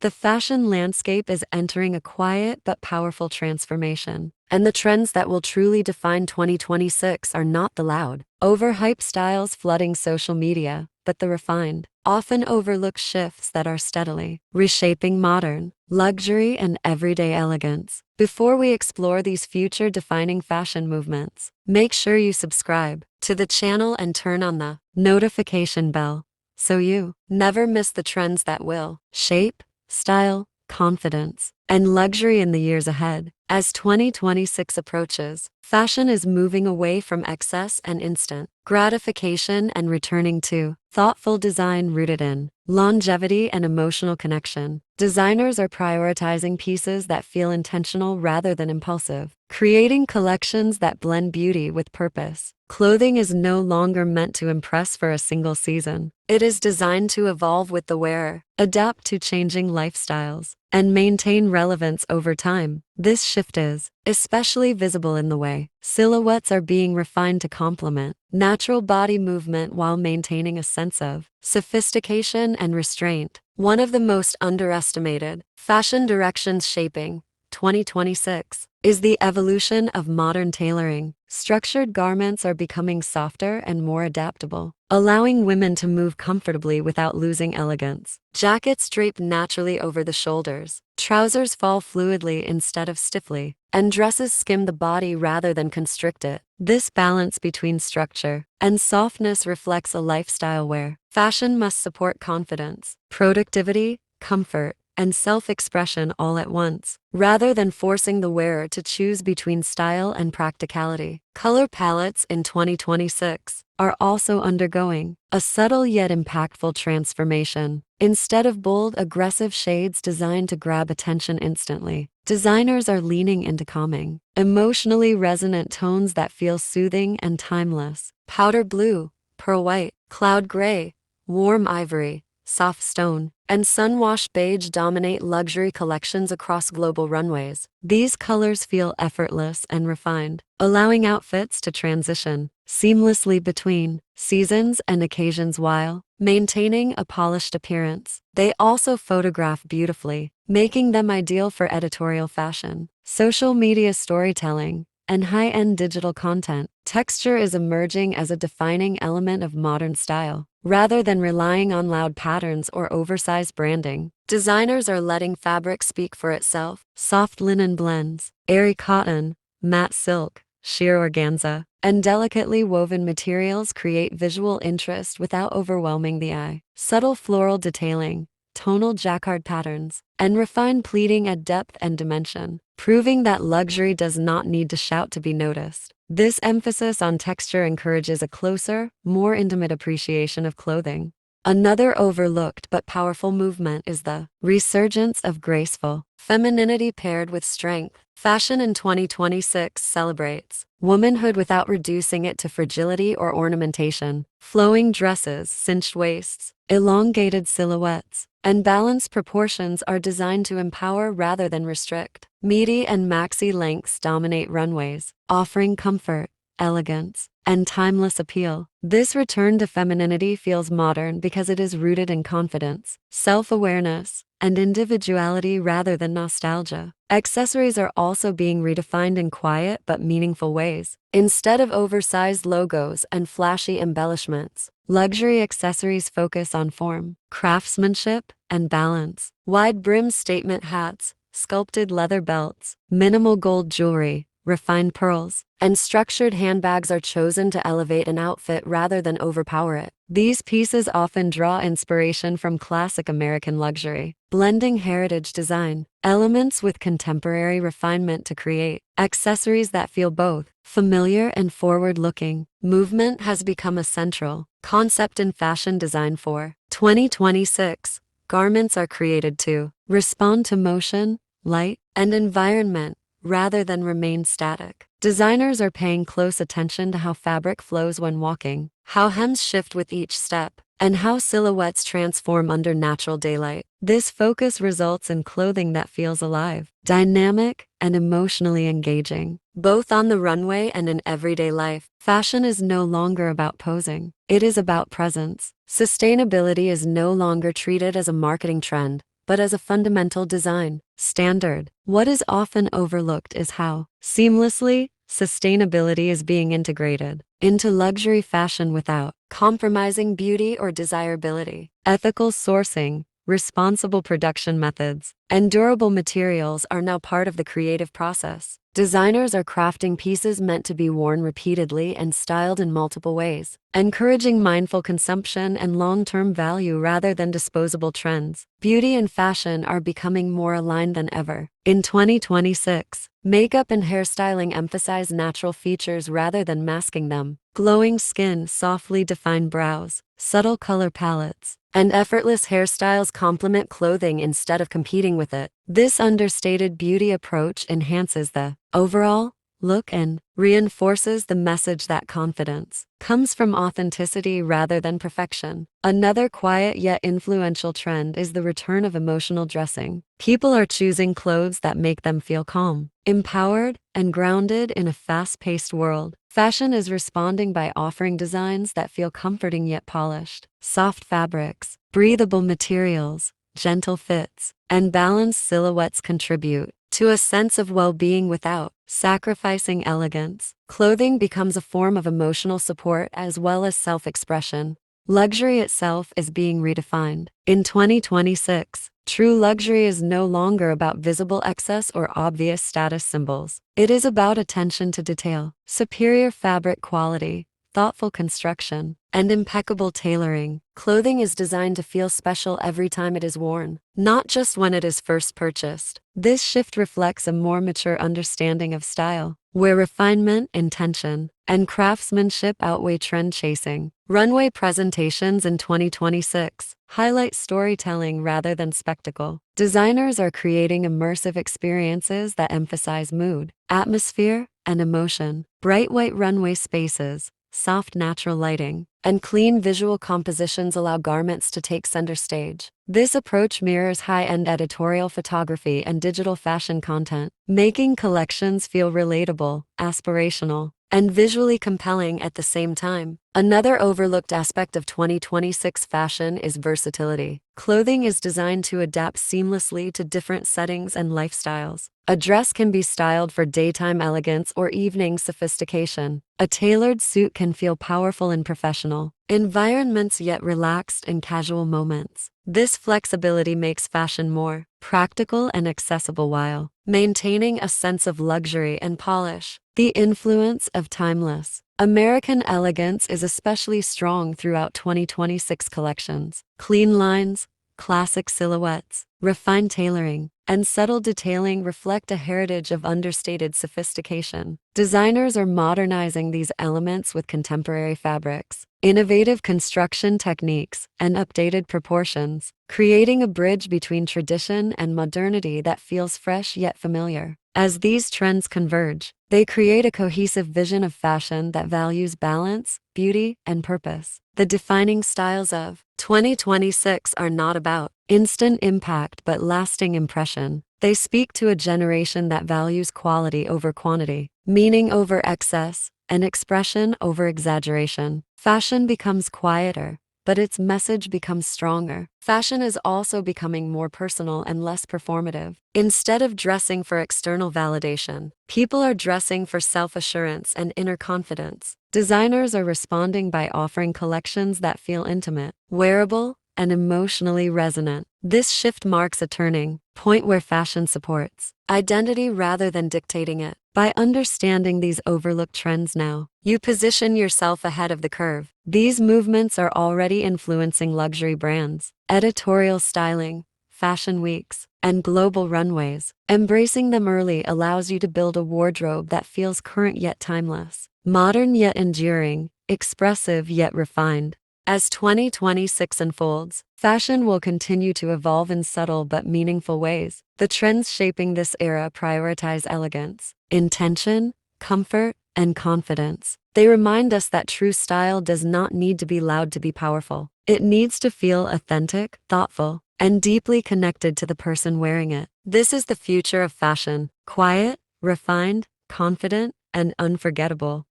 The fashion landscape is entering a quiet but powerful transformation. And the trends that will truly define 2026 are not the loud, overhyped styles flooding social media, but the refined, often overlooked shifts that are steadily reshaping modern, luxury, and everyday elegance. Before we explore these future-defining fashion movements, make sure you subscribe to the channel and turn on the notification bell so you never miss the trends that will shape, style, confidence, and luxury in the years ahead. As 2026 approaches, fashion is moving away from excess and instant gratification and returning to thoughtful design rooted in longevity and emotional connection. Designers are prioritizing pieces that feel intentional rather than impulsive, creating collections that blend beauty with purpose. Clothing is no longer meant to impress for a single season. It is designed to evolve with the wearer, adapt to changing lifestyles, and maintain relevance over time. This shift is especially visible in the way silhouettes are being refined to complement natural body movement while maintaining a sense of sophistication and restraint. One of the most underestimated fashion directions shaping 2026 is the evolution of modern tailoring. Structured garments are becoming softer and more adaptable, allowing women to move comfortably without losing elegance. Jackets drape naturally over the shoulders, trousers fall fluidly instead of stiffly, and dresses skim the body rather than constrict it. This balance between structure and softness reflects a lifestyle where fashion must support confidence, productivity, comfort, and self-expression all at once, rather than forcing the wearer to choose between style and practicality. Color palettes in 2026 are also undergoing a subtle yet impactful transformation. Instead of bold, aggressive shades designed to grab attention instantly, designers are leaning into calming, emotionally resonant tones that feel soothing and timeless. Powder blue, pearl white, cloud gray, warm ivory, soft stone, and sunwash beige dominate luxury collections across global runways. These colors feel effortless and refined, allowing outfits to transition seamlessly between seasons and occasions while maintaining a polished appearance. They also photograph beautifully, making them ideal for editorial fashion, social media storytelling, and high-end digital content. Texture is emerging as a defining element of modern style. Rather than relying on loud patterns or oversized branding, designers are letting fabric speak for itself. Soft linen blends, airy cotton, matte silk, sheer organza, and delicately woven materials create visual interest without overwhelming the eye. Subtle floral detailing, tonal jacquard patterns, and refined pleating add depth and dimension, proving that luxury does not need to shout to be noticed. This emphasis on texture encourages a closer, more intimate appreciation of clothing. Another overlooked but powerful movement is the resurgence of graceful femininity paired with strength. Fashion in 2026 celebrates womanhood without reducing it to fragility or ornamentation. Flowing dresses, cinched waists, elongated silhouettes, and balanced proportions are designed to empower rather than restrict. Midi and maxi lengths dominate runways, offering comfort, elegance, and timeless appeal. This return to femininity feels modern because it is rooted in confidence, self-awareness, and individuality rather than nostalgia. Accessories are also being redefined in quiet but meaningful ways. Instead of oversized logos and flashy embellishments, luxury accessories focus on form, craftsmanship, and balance. Wide-brimmed statement hats, sculpted leather belts, minimal gold jewelry, refined pearls, and structured handbags are chosen to elevate an outfit rather than overpower it. These pieces often draw inspiration from classic American luxury, blending heritage design elements with contemporary refinement to create accessories that feel both familiar and forward-looking. Movement has become a central concept in fashion design for 2026. Garments are created to respond to motion, light, and environment rather than remain static. Designers are paying close attention to how fabric flows when walking, how hems shift with each step, and how silhouettes transform under natural daylight. This focus results in clothing that feels alive, dynamic, and emotionally engaging. Both on the runway and in everyday life, fashion is no longer about posing. It is about presence. Sustainability is no longer treated as a marketing trend, but as a fundamental design standard. What is often overlooked is how seamlessly sustainability is being integrated into luxury fashion without compromising beauty or desirability. Ethical sourcing, responsible production methods, and durable materials are now part of the creative process. Designers are crafting pieces meant to be worn repeatedly and styled in multiple ways, encouraging mindful consumption and long-term value rather than disposable trends. Beauty and fashion are becoming more aligned than ever. In 2026, makeup and hairstyling emphasize natural features rather than masking them. Glowing skin, softly defined brows, subtle color palettes, and effortless hairstyles complement clothing instead of competing with it. This understated beauty approach enhances the overall look and reinforces the message that confidence comes from authenticity rather than perfection. Another quiet yet influential trend is the return of emotional dressing. People are choosing clothes that make them feel calm, empowered, and grounded in a fast-paced world. Fashion is responding by offering designs that feel comforting yet polished. Soft fabrics, breathable materials, gentle fits, and balanced silhouettes contribute to a sense of well-being without sacrificing elegance. Clothing becomes a form of emotional support as well as self-expression. Luxury itself is being redefined. In 2026, true luxury is no longer about visible excess or obvious status symbols. It is about attention to detail, superior fabric quality, thoughtful construction, and impeccable tailoring. Clothing is designed to feel special every time it is worn, not just when it is first purchased. This shift reflects a more mature understanding of style, where refinement, intention, and craftsmanship outweigh trend chasing. Runway presentations in 2026 highlight storytelling rather than spectacle. Designers are creating immersive experiences that emphasize mood, atmosphere, and emotion. Bright white runway spaces, soft natural lighting, and clean visual compositions allow garments to take center stage. This approach mirrors high-end editorial photography and digital fashion content, making collections feel relatable, aspirational, and visually compelling at the same time. Another overlooked aspect of 2026 fashion is versatility. Clothing is designed to adapt seamlessly to different settings and lifestyles. A dress can be styled for daytime elegance or evening sophistication. A tailored suit can feel powerful in professional environments yet relaxed in casual moments. This flexibility makes fashion more practical and accessible while maintaining a sense of luxury and polish. The influence of timeless American elegance is especially strong throughout 2026 collections. Clean lines, classic silhouettes, refined tailoring, and subtle detailing reflect a heritage of understated sophistication. Designers are modernizing these elements with contemporary fabrics, innovative construction techniques, and updated proportions, creating a bridge between tradition and modernity that feels fresh yet familiar. As these trends converge, they create a cohesive vision of fashion that values balance, beauty, and purpose. The defining styles of 2026 are not about instant impact but lasting impression. They speak to a generation that values quality over quantity, meaning over excess, and expression over exaggeration. Fashion becomes quieter, but its message becomes stronger. Fashion is also becoming more personal and less performative. Instead of dressing for external validation, people are dressing for self-assurance and inner confidence. Designers are responding by offering collections that feel intimate, wearable, and emotionally resonant. This shift marks a turning point where fashion supports identity rather than dictating it. By understanding these overlooked trends now, you position yourself ahead of the curve. These movements are already influencing luxury brands, editorial styling, fashion weeks, and global runways. Embracing them early allows you to build a wardrobe that feels current yet timeless, modern yet enduring, expressive yet refined. As 2026 unfolds, fashion will continue to evolve in subtle but meaningful ways. The trends shaping this era prioritize elegance, intention, comfort, and confidence. They remind us that true style does not need to be loud to be powerful. It needs to feel authentic, thoughtful, and deeply connected to the person wearing it. This is the future of fashion: quiet, refined, confident, and unforgettable.